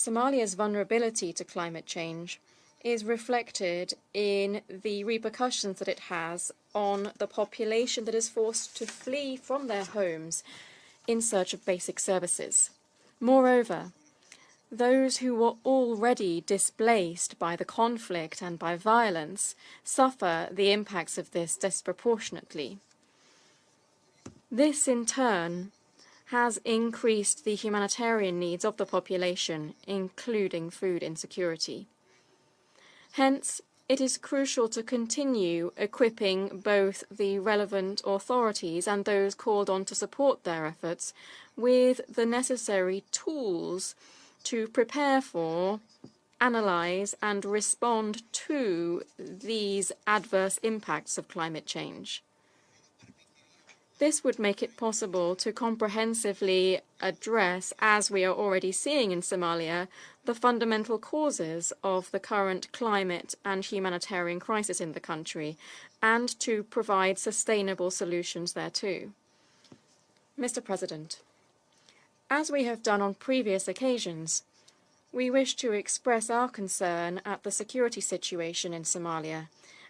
Somalia's vulnerability to climate change is reflected in the repercussions that it has on the population that is forced to flee from their homes in search of basic services. Moreover, those who were already displaced by the conflict and by violence suffer the impacts of this disproportionately. This, in turn, has increased the humanitarian needs of the population, including food insecurity. Hence, it is crucial to continue equipping both the relevant authorities and those called on to support their efforts with the necessary tools to prepare for, analyze, and respond to these adverse impacts of climate change. This would make it possible to comprehensively address, as we are already seeing in Somalia, the fundamental causes of the current climate and humanitarian crisis in the country, and to provide sustainable solutions thereto. Mr. President, as we have done on previous occasions, we wish to express our concern at the security situation in Somalia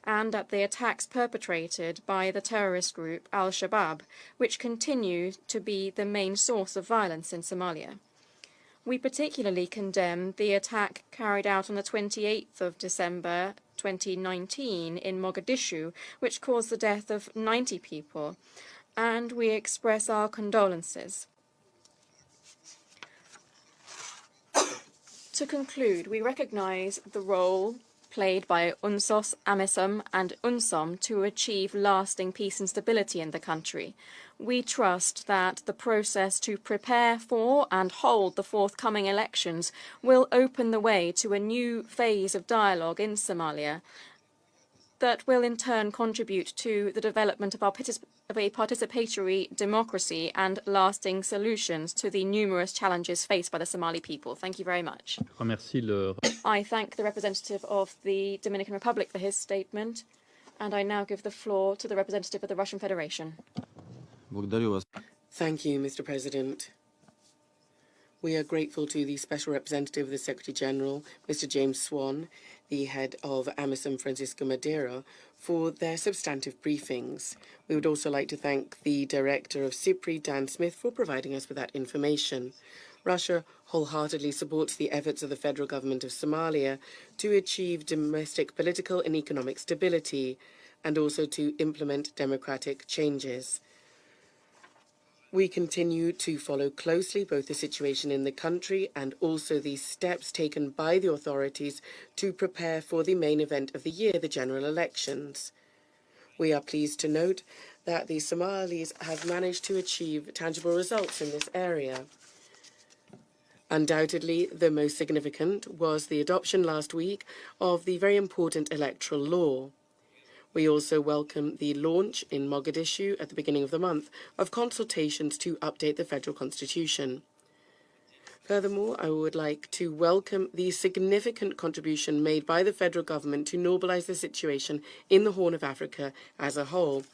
and at the attacks perpetrated by the terrorist group Al-Shabaab, which continue to be the main source of violence in Somalia. We particularly condemn the attack carried out on the 28th of December 2019 in Mogadishu, which caused the death of 90 people, and we express our condolences. To conclude, we recognize the role played by UNSOS, AMISOM and UNSOM to achieve lasting peace and stability in the country. We trust that the process to prepare for and hold the forthcoming elections will open the way to a new phase of dialogue in Somalia that will in turn contribute to the development of a participatory democracy and lasting solutions to the numerous challenges faced by the Somali people. Thank you very much. I thank the representative of the Dominican Republic for his statement, and I now give the floor to the representative of the Russian Federation. Thank you, Mr. President. We are grateful to the Special Representative of the Secretary General, Mr. James Swan, the head of AMISOM, Francisco Madeira, for their substantive briefings. We would also like to thank the Director of CIPRI, Dan Smith, for providing us with that information. Russia wholeheartedly supports the efforts of the federal government of Somalia to achieve domestic political and economic stability and also to implement democratic changes. We continue to follow closely both the situation in the country and also the steps taken by the authorities to prepare for the main event of the year, the general elections. We are pleased to note that the Somalis have managed to achieve tangible results in this area. Undoubtedly, the most significant was the adoption last week of the very important electoral law. We also welcome the launch in Mogadishu at the beginning of the month of consultations to update the federal constitution. Furthermore, I would like to welcome the significant contribution made by the federal government to normalize the situation in the Horn of Africa as a whole.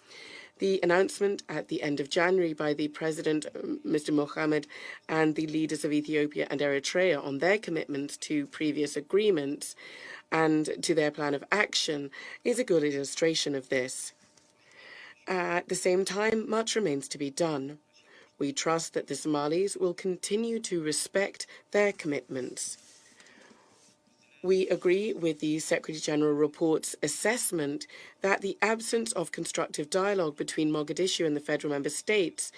The announcement at the end of January by the President, Mr. Mohamed, and the leaders of Ethiopia and Eritrea on their commitment to previous agreements and to their plan of action is a good illustration of this. At the same time, much remains to be done. We trust that the Somalis will continue to respect their commitments. We agree with the Secretary-General report's assessment that the absence of constructive dialogue between Mogadishu and the federal member states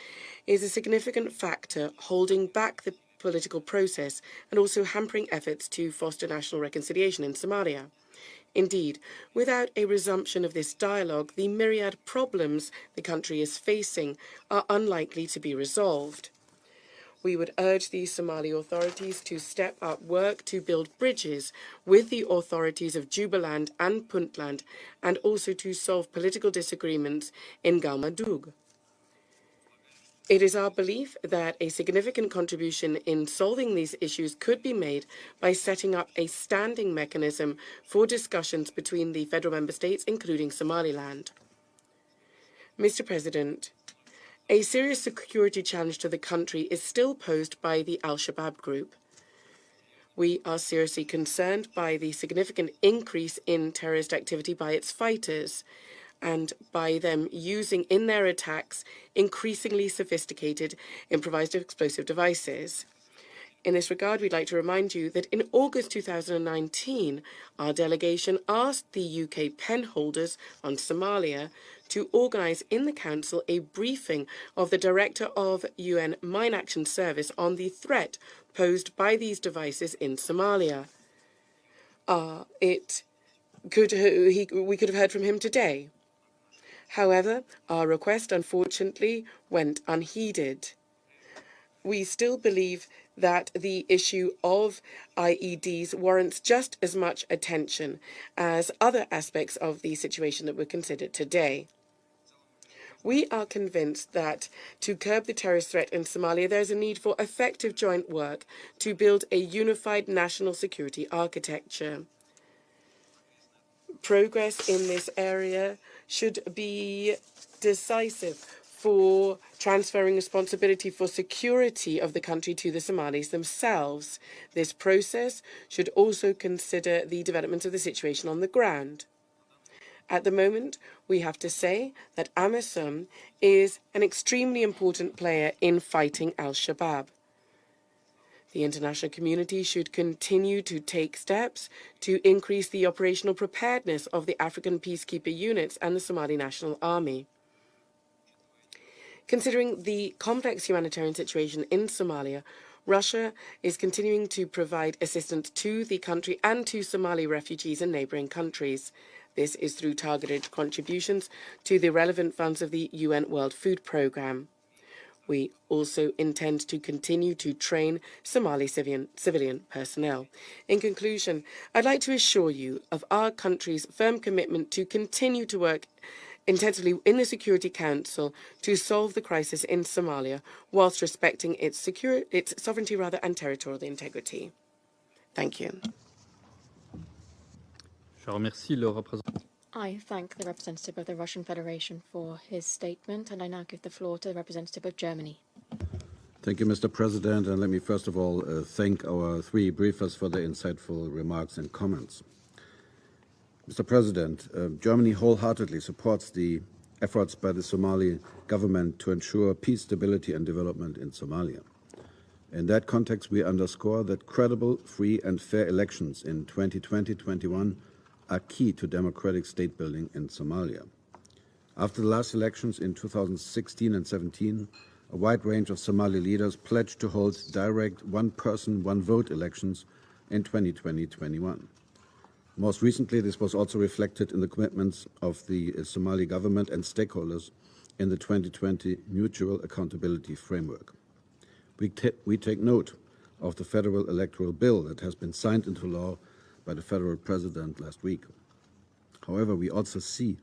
is a significant factor holding back the political process and also hampering efforts to foster national reconciliation in Somalia. Indeed, without a resumption of this dialogue, the myriad problems the country is facing are unlikely to be resolved. We would urge the Somali authorities to step up work to build bridges with the authorities of Jubaland and Puntland and also to solve political disagreements in Galmudug. It is our belief that a significant contribution in solving these issues could be made by setting up a standing mechanism for discussions between the federal member states, including Somaliland. Mr. President, a serious security challenge to the country is still posed by the Al-Shabaab group. We are seriously concerned by the significant increase in terrorist activity by its fighters and by them using in their attacks increasingly sophisticated improvised explosive devices. In this regard, we'd like to remind you that in August 2019, our delegation asked the UK penholders on Somalia to organise in the Council a briefing of the Director of UN Mine Action Service on the threat posed by these devices in Somalia. We could have heard from him today. However, our request unfortunately went unheeded. We still believe that the issue of IEDs warrants just as much attention as other aspects of the situation that were considered today. We are convinced that to curb the terrorist threat in Somalia, there is a need for effective joint work to build a unified national security architecture. Progress in this area should be decisive for transferring responsibility for security of the country to the Somalis themselves. This process should also consider the development of the situation on the ground. At the moment, we have to say that AMISOM is an extremely important player in fighting al-Shabaab. The international community should continue to take steps to increase the operational preparedness of the African peacekeeper units and the Somali National Army. Considering the complex humanitarian situation in Somalia, Russia is continuing to provide assistance to the country and to Somali refugees in neighbouring countries. This is through targeted contributions to the relevant funds of the UN World Food Programme. We also intend to continue to train Somali civilian personnel. In conclusion, I'd like to assure you of our country's firm commitment to continue to work intensively in the Security Council to solve the crisis in Somalia, whilst respecting its sovereignty and territorial integrity. Thank you. I thank the representative of the Russian Federation for his statement, and I now give the floor to the representative of Germany. Thank you, Mr. President, and let me first of all thank our three briefers for their insightful remarks and comments. Mr. President, Germany wholeheartedly supports the efforts by the Somali government to ensure peace, stability and development in Somalia. In that context, we underscore that credible, free and fair elections in 2020-21 are key to democratic state building in Somalia. After the last elections in 2016 and 17, a wide range of Somali leaders pledged to hold direct one-person, one-vote elections in 2020-21. Most recently, this was also reflected in the commitments of the Somali government and stakeholders in the 2020 Mutual Accountability Framework. We take note of the federal electoral bill that has been signed into law by the federal president last week. However, we also see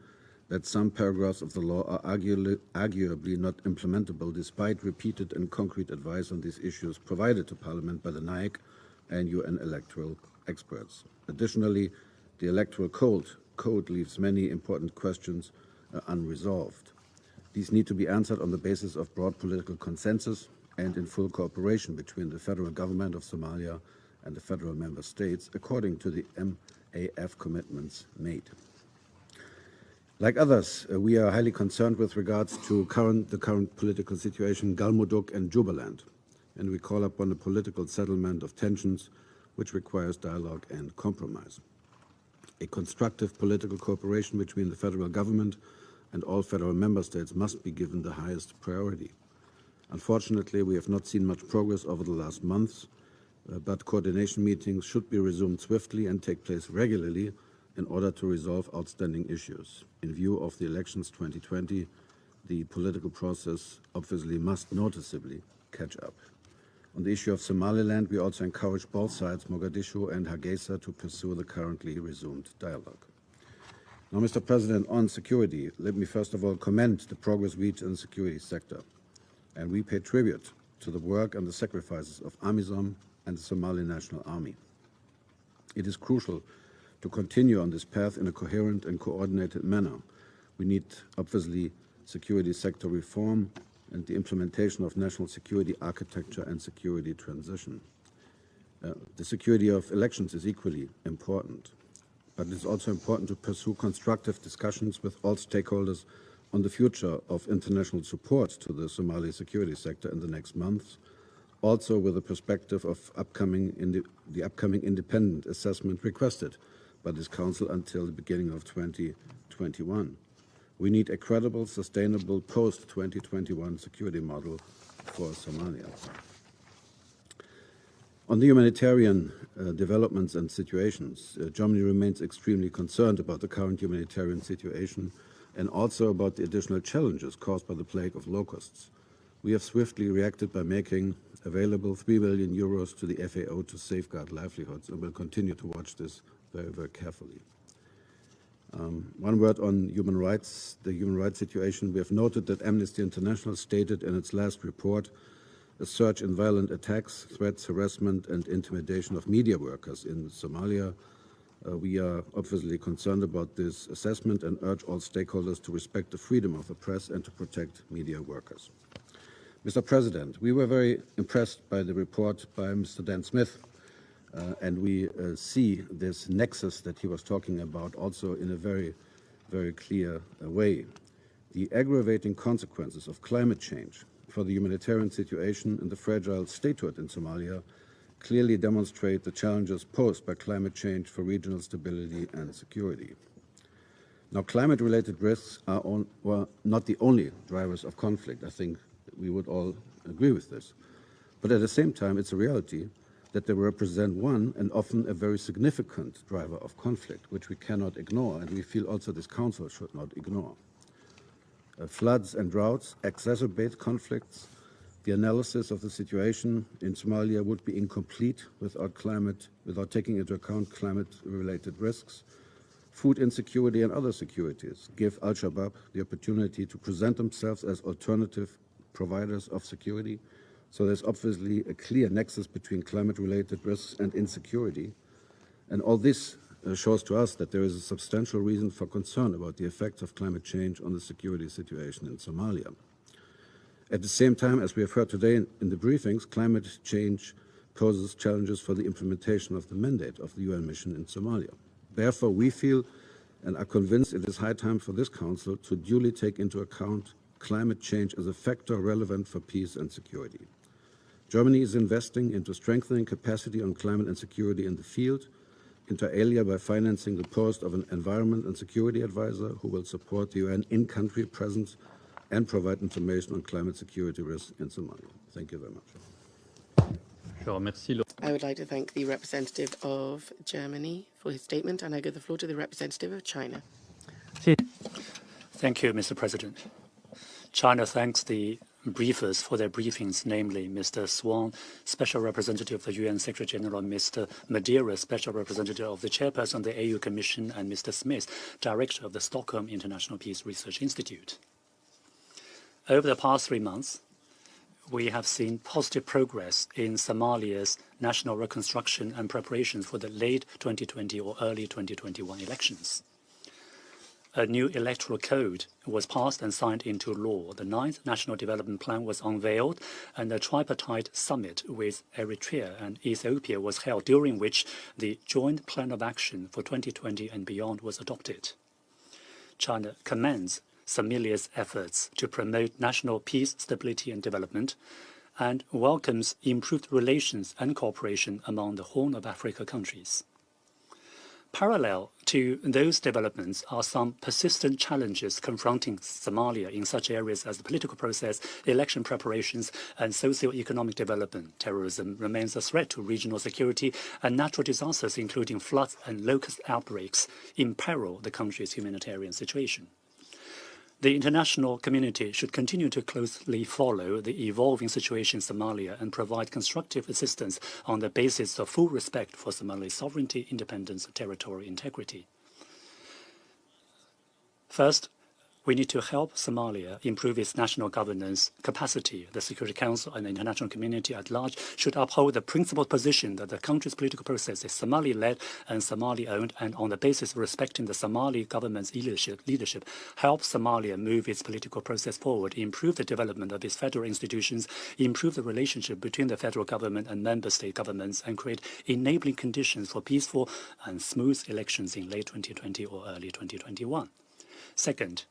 that some paragraphs of the law are arguably not implementable despite repeated and concrete advice on these issues provided to Parliament by the NAIC and UN electoral experts. Additionally, the electoral code leaves many important questions unresolved. These need to be answered on the basis of broad political consensus and in full cooperation between the federal government of Somalia and the federal member states, according to the MAF commitments made. Like others, we are highly concerned with regards to the current political situation in Galmudug and Jubaland, and we call upon a political settlement of tensions which requires dialogue and compromise. A constructive political cooperation between the federal government and all federal member states must be given the highest priority. Unfortunately, we have not seen much progress over the last months, but coordination meetings should be resumed swiftly and take place regularly in order to resolve outstanding issues. In view of the elections 2020, the political process obviously must noticeably catch up. On the issue of Somaliland, we also encourage both sides, Mogadishu and Hargeisa, to pursue the currently resumed dialogue. Now, Mr. President, on security, let me first of all commend the progress reached in the security sector, and we pay tribute to the work and the sacrifices of AMISOM and the Somali National Army. It is crucial to continue on this path in a coherent and coordinated manner. We need, obviously, security sector reform and the implementation of national security architecture and security transition. The security of elections is equally important, but it's also important to pursue constructive discussions with all stakeholders on the future of international support to the Somali security sector in the next months, also with the perspective of the upcoming independent assessment requested by this Council until the beginning of 2021. We need a credible, sustainable post-2021 security model for Somalia. On the humanitarian developments and situations, Germany remains extremely concerned about the current humanitarian situation and also about the additional challenges caused by the plague of locusts. We have swiftly reacted by making available 3 billion euros to the FAO to safeguard livelihoods, and will continue to watch this very, very carefully. One word on human rights, the human rights situation. We have noted that Amnesty International stated in its last report a surge in violent attacks, threats, harassment, and intimidation of media workers in Somalia. We are obviously concerned about this assessment and urge all stakeholders to respect the freedom of the press and to protect media workers. Mr. President, we were very impressed by the report by Mr. Dan Smith, and we see this nexus that he was talking about also in a very, very clear way. The aggravating consequences of climate change for the humanitarian situation and the fragile statehood in Somalia clearly demonstrate the challenges posed by climate change for regional stability and security. Now, climate-related risks are not the only drivers of conflict. I think we would all agree with this. But at the same time, it's a reality that they represent one and often a very significant driver of conflict, which we cannot ignore, and we feel also this Council should not ignore. Floods and droughts exacerbate conflicts. The analysis of the situation in Somalia would be incomplete without taking into account climate-related risks. Food insecurity and other securities give Al-Shabaab the opportunity to present themselves as alternative providers of security. So there's obviously a clear nexus between climate-related risks and insecurity. And all this shows to us that there is a substantial reason for concern about the effects of climate change on the security situation in Somalia. At the same time, as we have heard today in the briefings, climate change poses challenges for the implementation of the mandate of the UN mission in Somalia. Therefore, we feel and are convinced it is high time for this Council to duly take into account climate change as a factor relevant for peace and security. Germany is investing into strengthening capacity on climate and security in the field, inter alia by financing the post of an environment and security advisor who will support the UN in-country presence and provide information on climate security risks in Somalia. Thank you very much. I would like to thank the representative of Germany for his statement, and I give the floor to the representative of China. Thank you, Mr. President. China thanks the briefers for their briefings, namely Mr. Swan, Special Representative of the UN Secretary-General, Mr. Madeira, Special Representative of the Chairperson of the AU Commission, and Mr. Smith, Director of the Stockholm International Peace Research Institute. Over the past 3 months, we have seen positive progress in Somalia's national reconstruction and preparations for the late 2020 or early 2021 elections. A new electoral code was passed and signed into law. The 9th National Development Plan was unveiled, and a tripartite summit with Eritrea and Ethiopia was held, during which the Joint Plan of Action for 2020 and beyond was adopted. China commends Somalia's efforts to promote national peace, stability and development, and welcomes improved relations and cooperation among the Horn of Africa countries. Parallel to those developments are some persistent challenges confronting Somalia in such areas as the political process, election preparations, and socio-economic development. Terrorism remains a threat to regional security, and natural disasters, including floods and locust outbreaks, imperil the country's humanitarian situation. The international community should continue to closely follow the evolving situation in Somalia and provide constructive assistance on the basis of full respect for Somalia's sovereignty, independence, and territorial integrity. First, We need to help Somalia improve its national governance capacity. The Security Council and the international community at large should uphold the principled position that the country's political process is Somali-led and Somali-owned, and on the basis of respecting the Somali government's leadership, help Somalia move its political process forward, improve the development of its federal institutions, improve the relationship between the federal government and member state governments, and create enabling conditions for peaceful and smooth elections in late 2020 or early 2021. Second,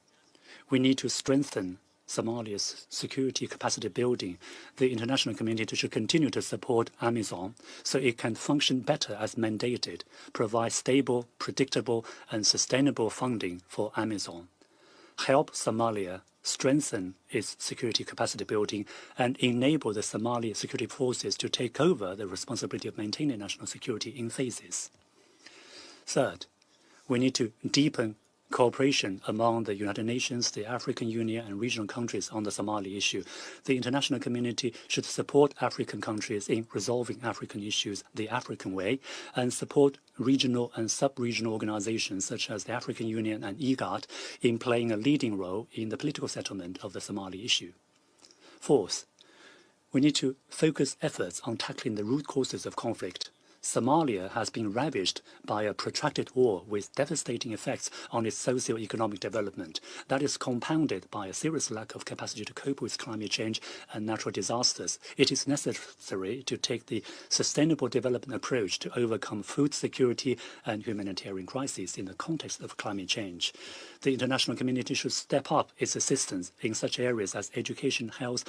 we need to strengthen Somalia's security capacity building. The international community should continue to support AMISOM so it can function better as mandated, provide stable, predictable, and sustainable funding for AMISOM. Help Somalia strengthen its security capacity building and enable the Somali security forces to take over the responsibility of maintaining national security in phases. Third, we need to deepen cooperation among the United Nations, the African Union, and regional countries on the Somali issue. The international community should support African countries in resolving African issues the African way and support regional and sub-regional organizations such as the African Union and IGAD in playing a leading role in the political settlement of the Somali issue. Fourth, we need to focus efforts on tackling the root causes of conflict. Somalia has been ravaged by a protracted war with devastating effects on its socio-economic development. That is compounded by a serious lack of capacity to cope with climate change and natural disasters. It is necessary to take the sustainable development approach to overcome food security and humanitarian crises in the context of climate change. The international community should step up its assistance in such areas as education, health,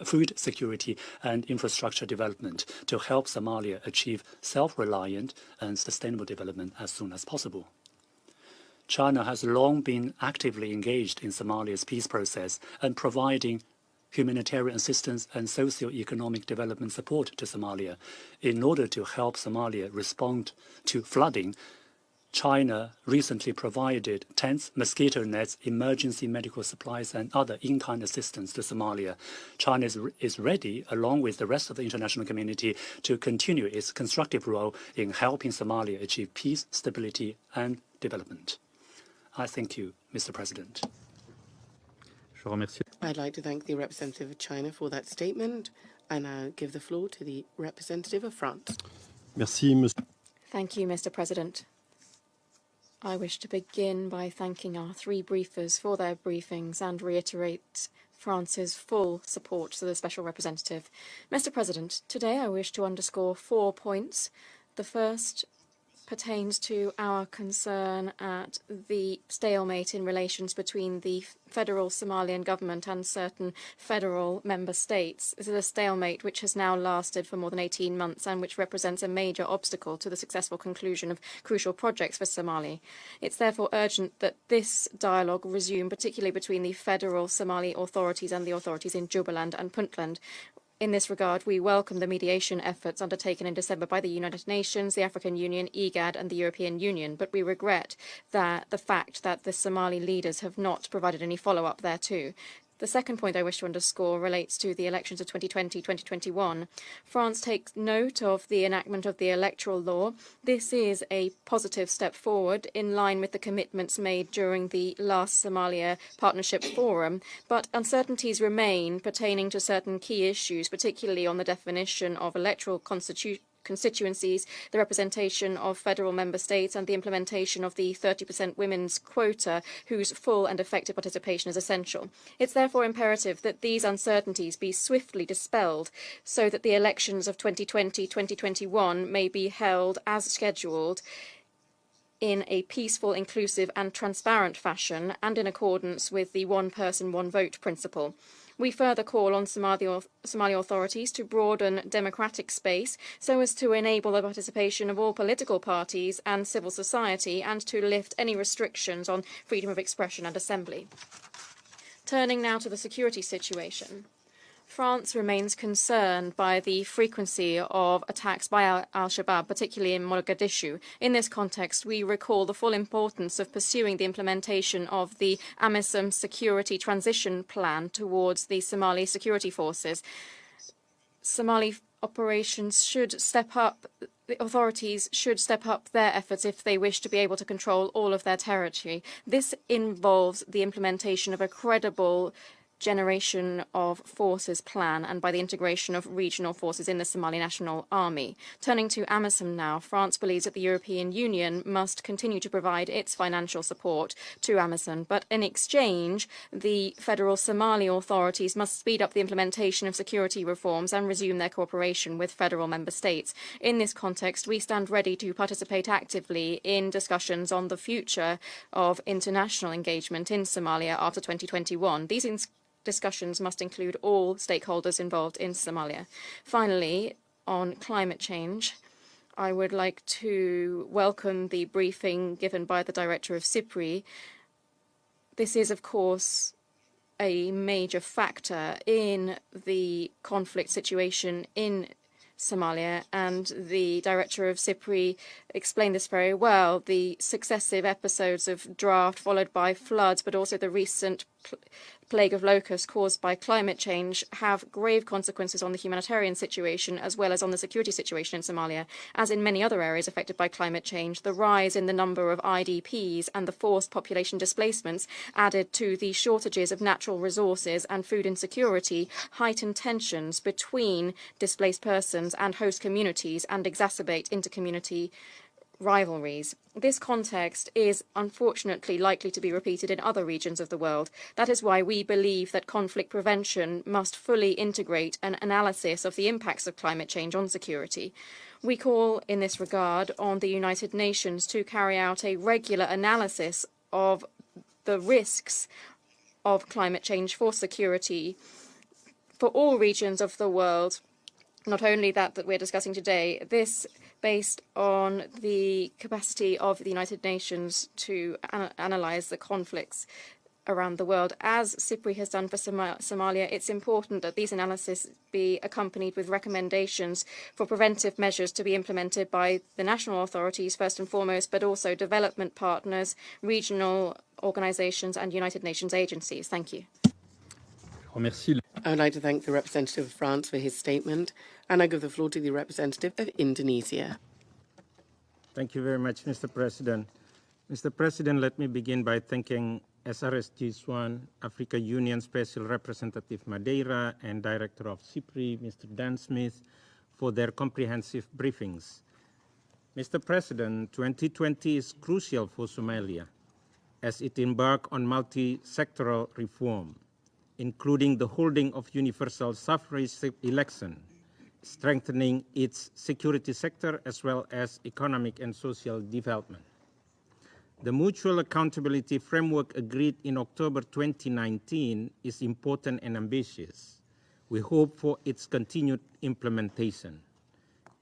food security, and infrastructure development to help Somalia achieve self-reliant and sustainable development as soon as possible. China has long been actively engaged in Somalia's peace process and providing humanitarian assistance and socio-economic development support to Somalia. In order to help Somalia respond to flooding, China recently provided tents, mosquito nets, emergency medical supplies, and other in-kind assistance to Somalia. China is ready, along with the rest of the international community, to continue its constructive role in helping Somalia achieve peace, stability, and development. I thank you, Mr. President. I'd like to thank the representative of China for that statement, and I'll give the floor to the representative of France. Thank you, Mr. President. I wish to begin by thanking our three briefers for their briefings and reiterate France's full support to the Special Representative. Mr. President, today I wish to underscore 4 points. The first pertains to our concern at the stalemate in relations between the federal Somalian government and certain federal member states. This is a stalemate which has now lasted for more than 18 months and which represents a major obstacle to the successful conclusion of crucial projects for Somali. It's therefore urgent that this dialogue resume, particularly between the federal Somali authorities and the authorities in Jubaland and Puntland. In this regard, we welcome the mediation efforts undertaken in December by the United Nations, the African Union, IGAD, and the European Union, but we regret that the fact that the Somali leaders have not provided any follow-up thereto. The second point I wish to underscore relates to the elections of 2020-2021. France takes note of the enactment of the electoral law. This is a positive step forward in line with the commitments made during the last Somalia Partnership Forum, but uncertainties remain pertaining to certain key issues, particularly on the definition of electoral constituencies, the representation of federal member states, and the implementation of the 30% women's quota, whose full and effective participation is essential. It's therefore imperative that these uncertainties be swiftly dispelled so that the elections of 2020-2021 may be held as scheduled in a peaceful, inclusive and transparent fashion and in accordance with the one person, one vote principle. We further call on Somali authorities to broaden democratic space so as to enable the participation of all political parties and civil society and to lift any restrictions on freedom of expression and assembly. Turning now to the security situation. France remains concerned by the frequency of attacks by al-Shabaab, particularly in Mogadishu. In this context, we recall the full importance of pursuing the implementation of the AMISOM security transition plan towards the Somali security forces. Somali operations should step up, the authorities should step up their efforts if they wish to be able to control all of their territory. This involves the implementation of a credible generation of forces plan and by the integration of regional forces in the Somali National Army. Turning to AMISOM now, France believes that the European Union must continue to provide its financial support to AMISOM, but in exchange, the federal Somali authorities must speed up the implementation of security reforms and resume their cooperation with federal member states. In this context, we stand ready to participate actively in discussions on the future of international engagement in Somalia after 2021. These discussions must include all stakeholders involved in Somalia. Finally, on climate change, I would like to welcome the briefing given by the Director of CIPRI. This is, of course, a major factor in the conflict situation in Somalia, and the Director of CIPRI explained this very well. The successive episodes of drought followed by floods, but also the recent plague of locusts caused by climate change have grave consequences on the humanitarian situation as well as on the security situation in Somalia. As in many other areas affected by climate change, the rise in the number of IDPs and the forced population displacements added to the shortages of natural resources and food insecurity heighten tensions between displaced persons and host communities and exacerbate inter-community rivalries. This context is unfortunately likely to be repeated in other regions of the world. That is why we believe that conflict prevention must fully integrate an analysis of the impacts of climate change on security. We call in this regard on the United Nations to carry out a regular analysis of the risks of climate change for security for all regions of the world, not only that we're discussing today. This based on the capacity of the United Nations to analyze the conflicts around the world. As CIPRI has done for Somalia, it's important that these analyses be accompanied with recommendations for preventive measures to be implemented by the national authorities first and foremost, but also development partners, regional organizations and United Nations agencies. Thank you. I would like to thank the representative of France for his statement, and I give the floor to the representative of Indonesia. Thank you very much, Mr. President. Mr. President, let me begin by thanking SRSG Swan, Africa Union Special Representative Madeira, and Director of CIPRI, Mr. Dan Smith, for their comprehensive briefings. Mr. President, 2020 is crucial for Somalia as it embarks on multi-sectoral reform, including the holding of universal suffrage election, strengthening its security sector as well as economic and social development. The mutual accountability framework agreed in October 2019 is important and ambitious. We hope for its continued implementation.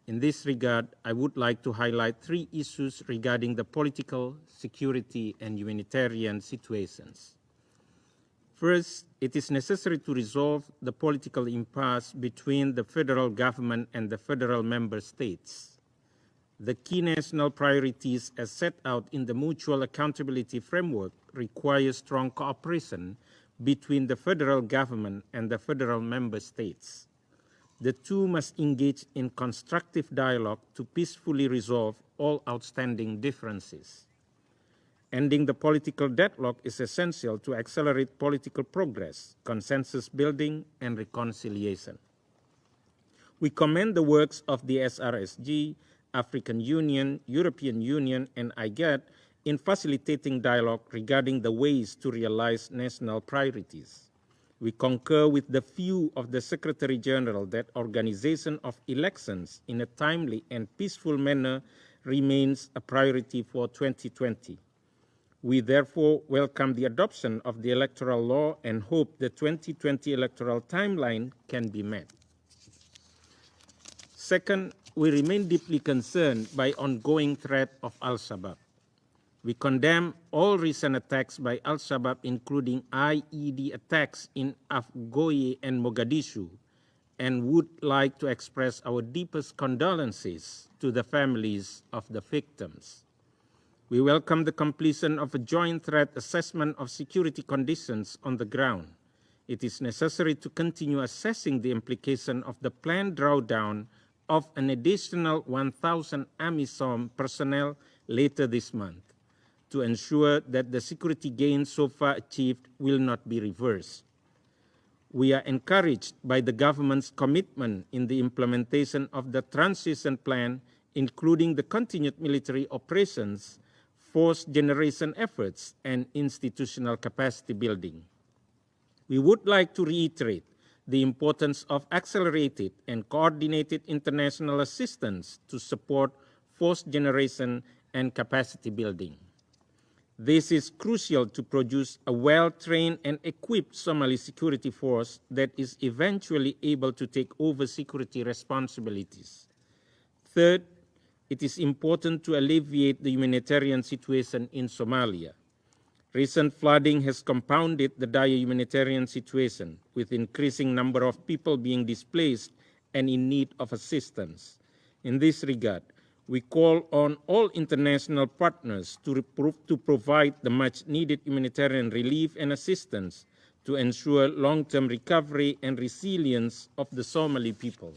In this regard, I would like to highlight three issues regarding the political, security, and humanitarian situations. First, it is necessary to resolve the political impasse between the federal government and the federal member states. The key national priorities as set out in the Mutual Accountability Framework require strong cooperation between the federal government and the federal member states. The two must engage in constructive dialogue to peacefully resolve all outstanding differences. Ending the political deadlock is essential to accelerate political progress, consensus building, and reconciliation. We commend the works of the SRSG, African Union, European Union, and IGAD in facilitating dialogue regarding the ways to realize national priorities. We concur with the view of the Secretary General that organization of elections in a timely and peaceful manner remains a priority for 2020. We therefore welcome the adoption of the electoral law and hope the 2020 electoral timeline can be met. Second, we remain deeply concerned by ongoing threat of Al-Shabaab. We condemn all recent attacks by Al-Shabaab, including IED attacks in Afgoye and Mogadishu, and would like to express our deepest condolences to the families of the victims. We welcome the completion of a joint threat assessment of security conditions on the ground, it is necessary to continue assessing the implication of the planned drawdown of an additional 1,000 AMISOM personnel later this month to ensure that the security gains so far achieved will not be reversed. We are encouraged by the government's commitment in the implementation of the transition plan, including the continued military operations, force generation efforts, and institutional capacity building. We would like to reiterate the importance of accelerated and coordinated international assistance to support force generation and capacity building. This is crucial to produce a well-trained and equipped Somali security force that is eventually able to take over security responsibilities. Third, it is important to alleviate the humanitarian situation in Somalia. Recent flooding has compounded the dire humanitarian situation, with increasing number of people being displaced and in need of assistance. In this regard, we call on all international partners to provide the much-needed humanitarian relief and assistance to ensure long-term recovery and resilience of the Somali people.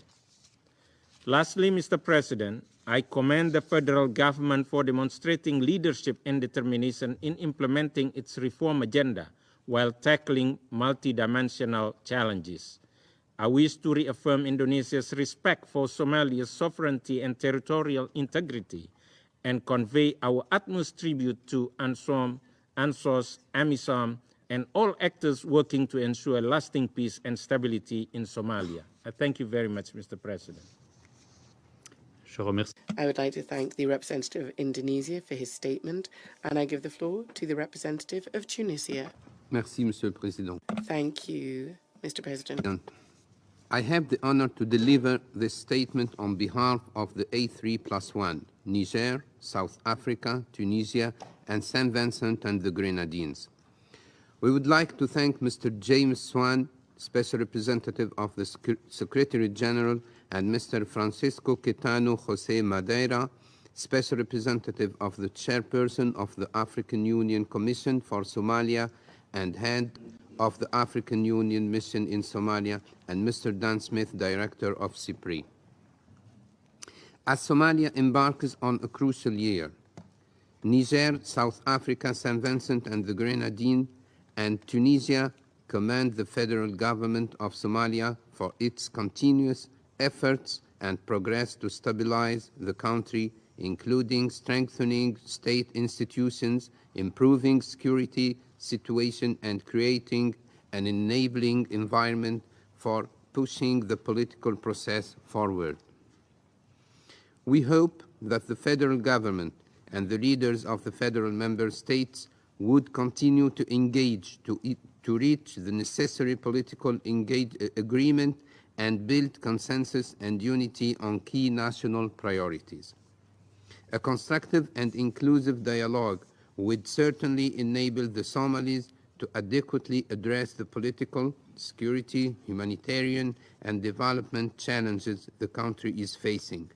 Lastly, Mr. President, I commend the federal government for demonstrating leadership and determination in implementing its reform agenda while tackling multidimensional challenges. I wish to reaffirm Indonesia's respect for Somalia's sovereignty and territorial integrity and convey our utmost tribute to ANSOM, ANSOS, AMISOM, and all actors working to ensure lasting peace and stability in Somalia. I thank you very much, Mr. President. I would like to thank the representative of Indonesia for his statement, and I give the floor to the representative of Tunisia. Merci, Monsieur le Président. Thank you, Mr. President. I have the honor to deliver this statement on behalf of the A3+1, Niger, South Africa, Tunisia, and St. Vincent and the Grenadines. We would like to thank Mr. James Swan, Special Representative of the Secretary General, and Mr. Francisco Quetano José Madeira, Special Representative of the Chairperson of the African Union Commission for Somalia and Head of the African Union Mission in Somalia, and Mr. Dan Smith, Director of CIPRI. As Somalia embarks on a crucial year, Niger, South Africa, St. Vincent and the Grenadines, and Tunisia commend the federal government of Somalia for its continuous efforts and progress to stabilize the country, including strengthening state institutions, improving security situation, and creating an enabling environment for pushing the political process forward. We hope that the federal government and the leaders of the federal member states would continue to engage to reach the necessary political agreement and build consensus and unity on key national priorities. A constructive and inclusive dialogue would certainly enable the Somalis to adequately address the political, security, humanitarian, and development challenges the country is facing.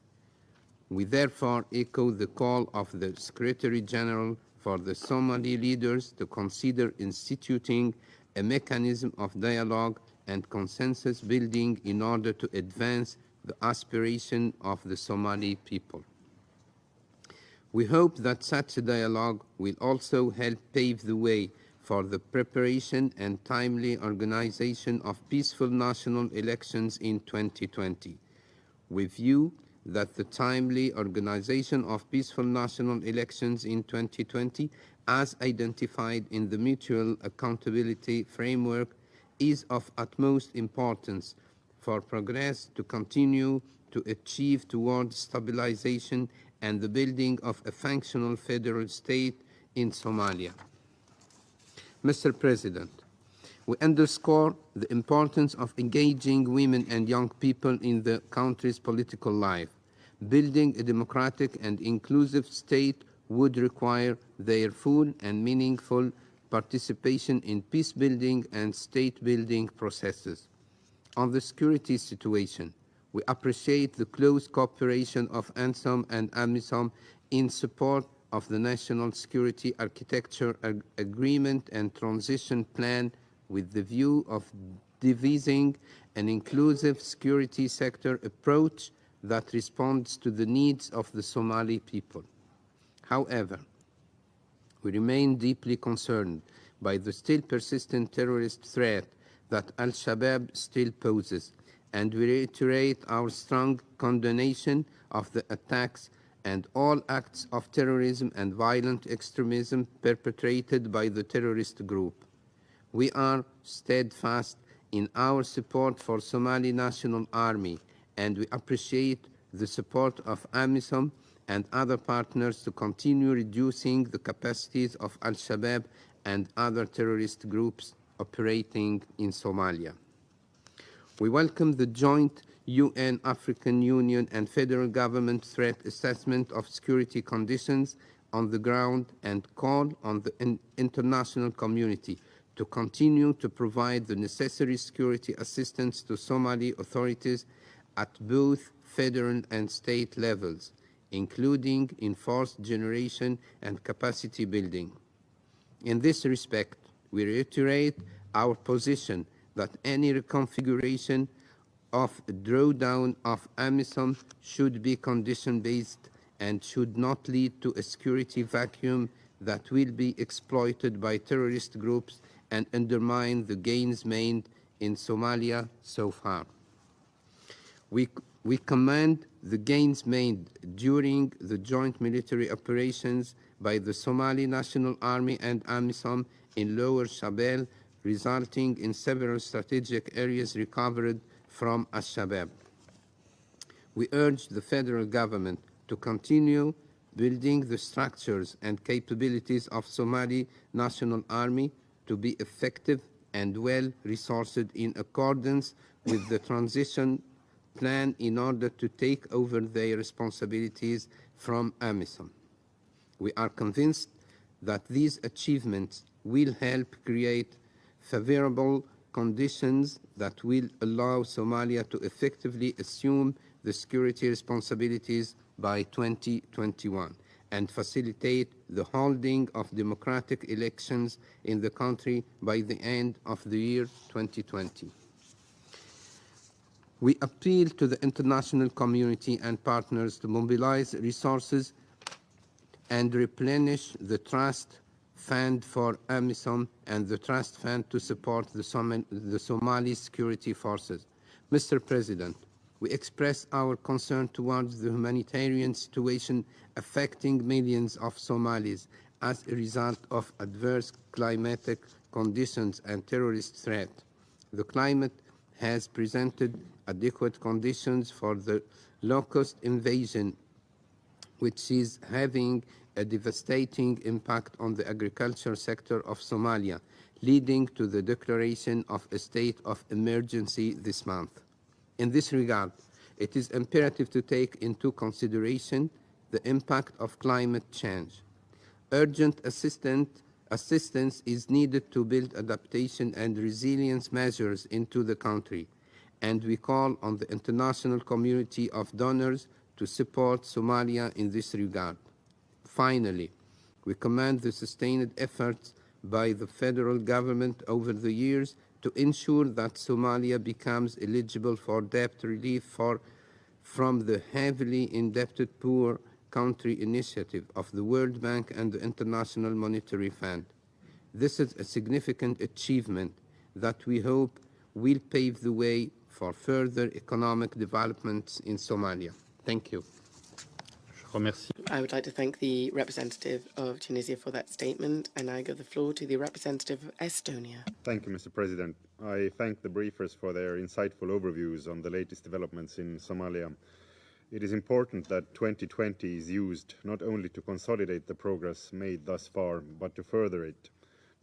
We therefore echo the call of the Secretary General for the Somali leaders to consider instituting a mechanism of dialogue and consensus building in order to advance the aspiration of the Somali people. We hope that such a dialogue will also help pave the way for the preparation and timely organization of peaceful national elections in 2020. We view that the timely organization of peaceful national elections in 2020, as identified in the Mutual Accountability Framework, is of utmost importance for progress to continue to achieve towards stabilization and the building of a functional federal state in Somalia. Mr. President, we underscore the importance of engaging women and young people in the country's political life. Building a democratic and inclusive state would require their full and meaningful participation in peace-building and state-building processes. On the security situation, we appreciate the close cooperation of ANSOM and AMISOM in support of the National Security Architecture Agreement and Transition Plan with the view of devising an inclusive security sector approach that responds to the needs of the Somali people. However, we remain deeply concerned by the still persistent terrorist threat that Al-Shabaab still poses, and we reiterate our strong condemnation of the attacks and all acts of terrorism and violent extremism perpetrated by the terrorist group. We are steadfast in our support for Somali National Army, and we appreciate the support of AMISOM and other partners to continue reducing the capacities of Al-Shabaab and other terrorist groups operating in Somalia. We welcome the joint UN, African Union, and federal government threat assessment of security conditions on the ground and call on the international community to continue to provide the necessary security assistance to Somali authorities at both federal and state levels, including in force generation and capacity building. In this respect, we reiterate our position that any reconfiguration of drawdown of AMISOM should be condition-based and should not lead to a security vacuum that will be exploited by terrorist groups and undermine the gains made in Somalia so far. We commend the gains made during the joint military operations by the Somali National Army and AMISOM in Lower Shabelle, resulting in several strategic areas recovered from Al-Shabaab. We urge the federal government to continue building the structures and capabilities of Somali National Army to be effective and well-resourced in accordance with the transition plan in order to take over their responsibilities from AMISOM. We are convinced that these achievements will help create favorable conditions that will allow Somalia to effectively assume the security responsibilities by 2021 and facilitate the holding of democratic elections in the country by the end of the year 2020. We appeal to the international community and partners to mobilize resources and replenish the trust fund for AMISOM and the trust fund to support the Somali security forces. Mr. President, we express our concern towards the humanitarian situation affecting millions of Somalis as a result of adverse climatic conditions and terrorist threat. The climate has presented adequate conditions for the locust invasion, which is having a devastating impact on the agriculture sector of Somalia, leading to the declaration of a state of emergency this month. In this regard, it is imperative to take into consideration the impact of climate change. Urgent assistance is needed to build adaptation and resilience measures into the country, and we call on the international community of donors to support Somalia in this regard. Finally, we commend the sustained efforts by the federal government over the years to ensure that Somalia becomes eligible for debt relief from the heavily indebted poor country initiative of the World Bank and the International Monetary Fund. This is a significant achievement that we hope will pave the way for further economic developments in Somalia. Thank you. I would like to thank the representative of Tunisia for that statement, and I give the floor to the representative of Estonia. Thank you, Mr. President. I thank the briefers for their insightful overviews on the latest developments in Somalia. It is important that 2020 is used not only to consolidate the progress made thus far, but to further it.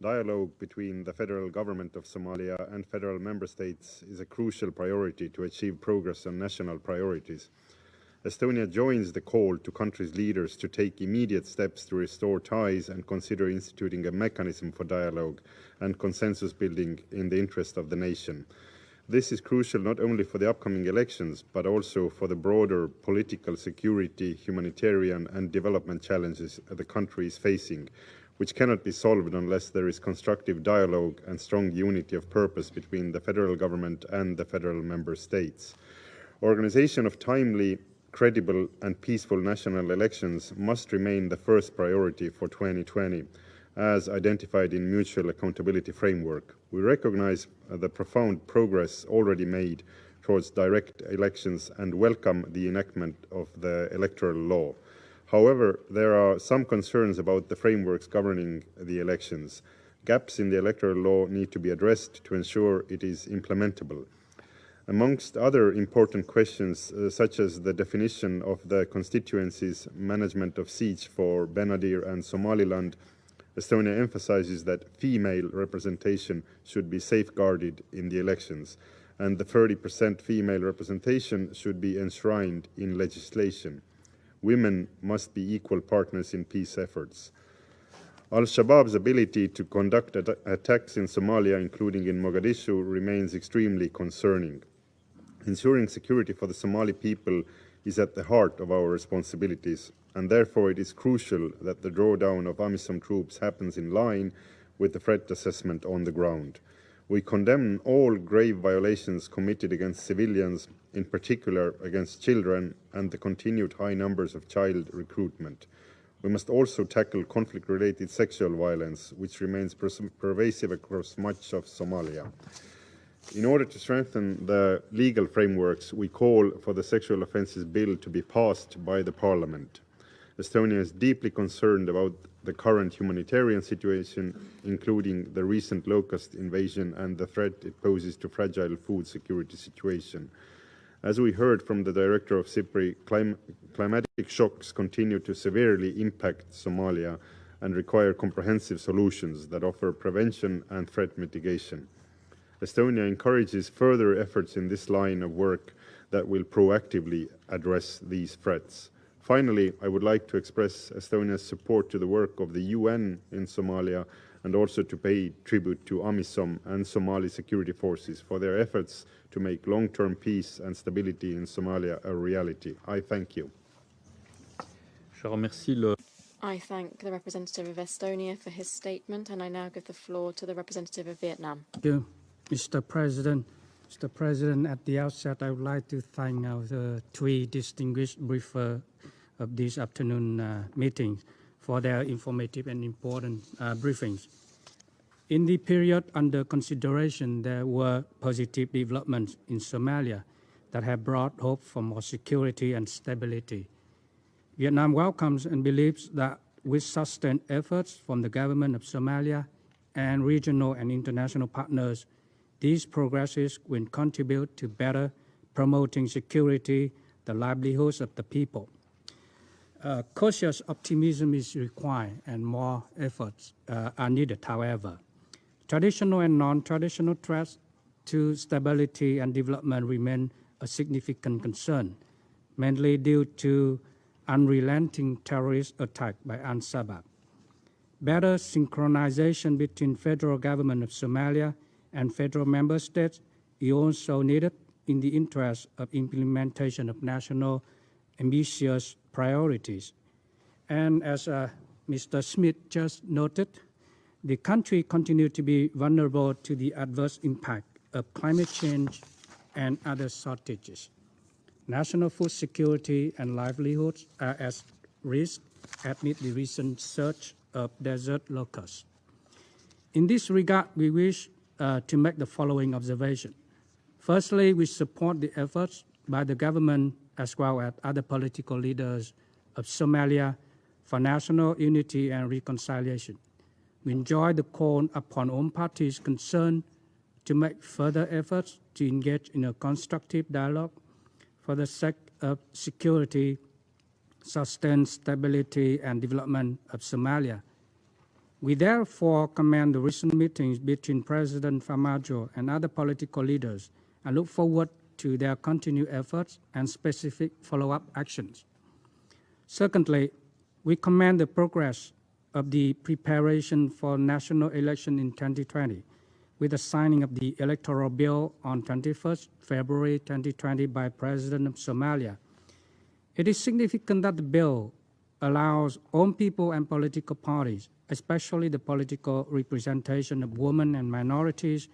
Dialogue between the federal government of Somalia and federal member states is a crucial priority to achieve progress on national priorities. Estonia joins the call to country's leaders to take immediate steps to restore ties and consider instituting a mechanism for dialogue and consensus building in the interest of the nation. This is crucial not only for the upcoming elections, but also for the broader political, security, humanitarian and development challenges the country is facing, which cannot be solved unless there is constructive dialogue and strong unity of purpose between the federal government and the federal member states. Organization of timely, credible and peaceful national elections must remain the first priority for 2020, as identified in Mutual Accountability Framework. We recognize the profound progress already made towards direct elections and welcome the enactment of the electoral law. However, there are some concerns about the frameworks governing the elections. Gaps in the electoral law need to be addressed to ensure it is implementable. Amongst other important questions, such as the definition of the constituencies, management of seats for Benadir and Somaliland, Estonia emphasizes that female representation should be safeguarded in the elections, and the 30% female representation should be enshrined in legislation. Women must be equal partners in peace efforts. Al-Shabaab's ability to conduct attacks in Somalia, including in Mogadishu, remains extremely concerning. Ensuring security for the Somali people is at the heart of our responsibilities, and therefore it is crucial that the drawdown of AMISOM troops happens in line with the threat assessment on the ground. We condemn all grave violations committed against civilians, in particular against children, and the continued high numbers of child recruitment. We must also tackle conflict-related sexual violence, which remains pervasive across much of Somalia. In order to strengthen the legal frameworks, we call for the Sexual Offences Bill to be passed by the Parliament. Estonia is deeply concerned about the current humanitarian situation, including the recent locust invasion and the threat it poses to fragile food security situation. As we heard from the director of SIPRI, climatic shocks continue to severely impact Somalia and require comprehensive solutions that offer prevention and threat mitigation. Estonia encourages further efforts in this line of work that will proactively address these threats. Finally, I would like to express Estonia's support to the work of the UN in Somalia and also to pay tribute to AMISOM and Somali security forces for their efforts to make long-term peace and stability in Somalia a reality. I thank you. I thank the representative of Estonia for his statement, and I now give the floor to the representative of Vietnam. Thank you, Mr. President. Mr. President, at the outset, I would like to thank our three distinguished briefers of this afternoon meeting for their informative and important briefings. In the period under consideration, there were positive developments in Somalia that have brought hope for more security and stability. Vietnam welcomes and believes that with sustained efforts from the government of Somalia and regional and international partners, these progresses will contribute to better promoting security, the livelihoods of the people. Cautious optimism is required and more efforts are needed, however. Traditional and non-traditional threats to stability and development remain a significant concern, mainly due to unrelenting terrorist attack by Al-Shabaab. Better synchronization between federal government of Somalia and federal member states is also needed in the interest of implementation of national ambitious priorities. And as Mr. Smith just noted, the country continues to be vulnerable to the adverse impact of climate change and other shortages. National food security and livelihoods are at risk amid the recent surge of desert locusts. In this regard, we wish to make the following observation. Firstly, we support the efforts by the government as well as other political leaders of Somalia for national unity and reconciliation. We enjoy the call upon all parties concerned to make further efforts to engage in a constructive dialogue for the sake of security, sustained stability, and development of Somalia. We therefore commend the recent meetings between President Farmajo and other political leaders and look forward to their continued efforts and specific follow-up actions. Secondly, we commend the progress of the preparation for national election in 2020 with the signing of the electoral bill on 21st February 2020 by President of Somalia. It is significant that the bill allows all people and political parties, especially the political representation of women and minorities,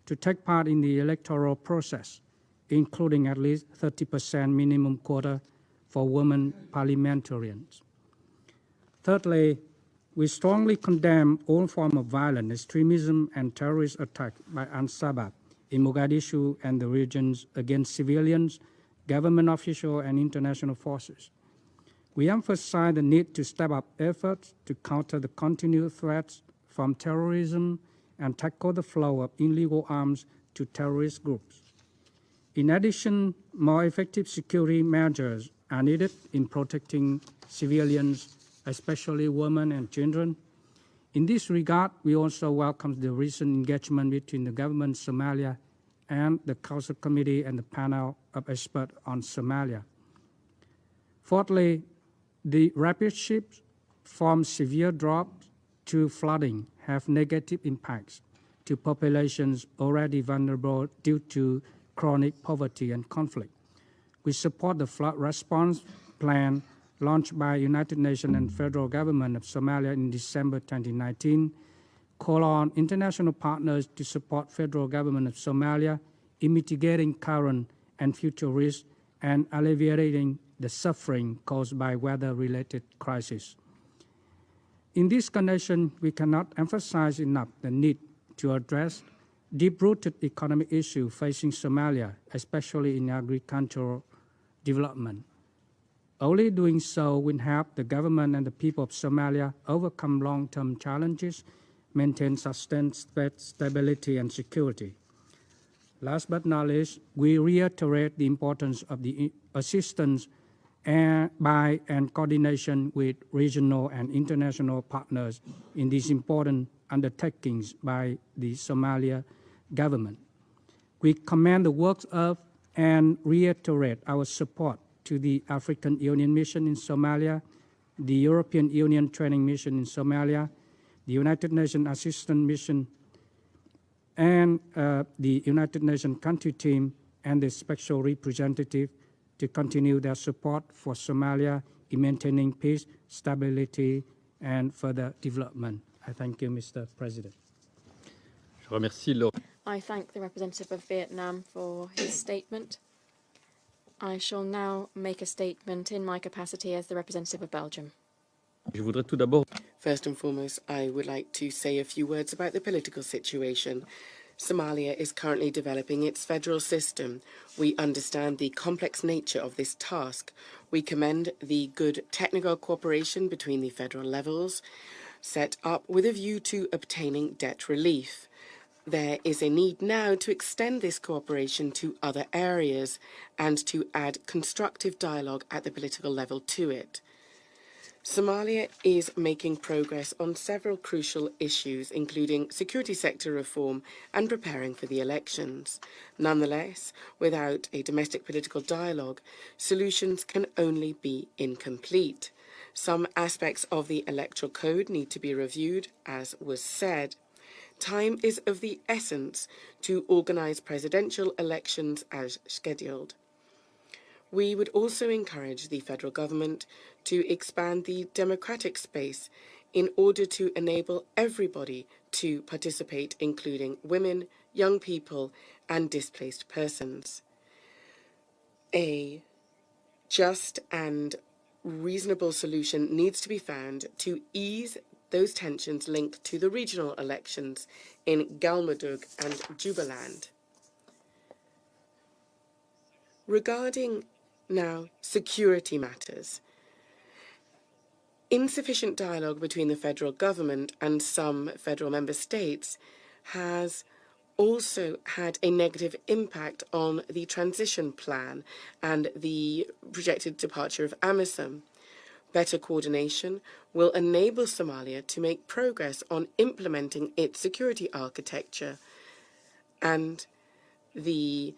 to take part in the electoral process, including at least 30% minimum quota for women parliamentarians. Thirdly, we strongly condemn all forms of violent extremism and terrorist attacks by Al-Shabaab in Mogadishu and the regions against civilians, government officials, and international forces. We emphasize the need to step up efforts to counter the continued threats from terrorism and tackle the flow of illegal arms to terrorist groups. In addition, more effective security measures are needed in protecting civilians, especially women and children. In this regard, we also welcome the recent engagement between the government of Somalia and the Council Committee and the panel of experts on Somalia. Fourthly, the rapid shift from severe drought to flooding have negative impacts to populations already vulnerable due to chronic poverty and conflict. We support the flood response plan launched by United Nations and federal government of Somalia in December 2019, call on international partners to support federal government of Somalia in mitigating current and future risks and alleviating the suffering caused by weather-related crises. In this connection, we cannot emphasize enough the need to address deep-rooted economic issues facing Somalia, especially in agricultural development. Only doing so will help the government and the people of Somalia overcome long-term challenges, maintain sustained stability and security. Last but not least, we reiterate the importance of the assistance by and coordination with regional and international partners in these important undertakings by the Somalia government. We commend the work of and reiterate our support to the African Union Mission in Somalia, the European Union Training Mission in Somalia, the United Nations Assistance Mission, and the United Nations Country Team and the Special Representative to continue their support for Somalia in maintaining peace, stability, and further development. I thank you, Mr. President. I thank the representative of Vietnam for his statement. I shall now make a statement in my capacity as the representative of Belgium. First and foremost, I would like to say a few words about the political situation. Somalia is currently developing its federal system. We understand the complex nature of this task. We commend the good technical cooperation between the federal levels set up with a view to obtaining debt relief. There is a need now to extend this cooperation to other areas and to add constructive dialogue at the political level to it. Somalia is making progress on several crucial issues, including security sector reform and preparing for the elections. Nonetheless, without a domestic political dialogue, solutions can only be incomplete. Some aspects of the electoral code need to be reviewed, as was said. Time is of the essence to organize presidential elections as scheduled. We would also encourage the federal government to expand the democratic space in order to enable everybody to participate, including women, young people, and displaced persons. A just and reasonable solution needs to be found to ease those tensions linked to the regional elections in Galmudug and Jubaland. Regarding now security matters, insufficient dialogue between the federal government and some federal member states has also had a negative impact on the transition plan and the projected departure of AMISOM. Better coordination will enable Somalia to make progress on implementing its security architecture and the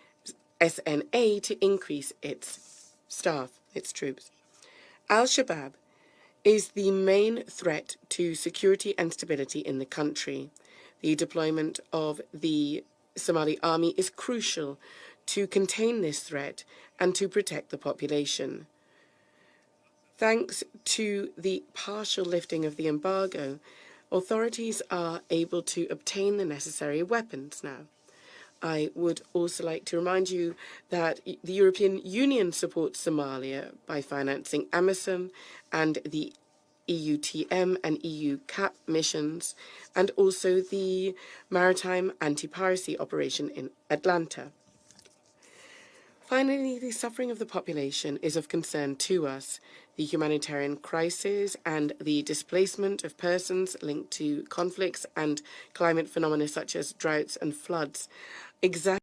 SNA to increase its staff, its troops. Al-Shabaab is the main threat to security and stability in the country. The deployment of the Somali army is crucial to contain this threat and to protect the population. Thanks to the partial lifting of the embargo, authorities are able to obtain the necessary weapons now. I would also like to remind you that the European Union supports Somalia by financing AMISOM and the EUTM and EU CAP missions, and also the Maritime Anti-Piracy Operation in Atlanta. Finally, the suffering of the population is of concern to us. The humanitarian crisis and the displacement of persons linked to conflicts and climate phenomena such as droughts and floods exactly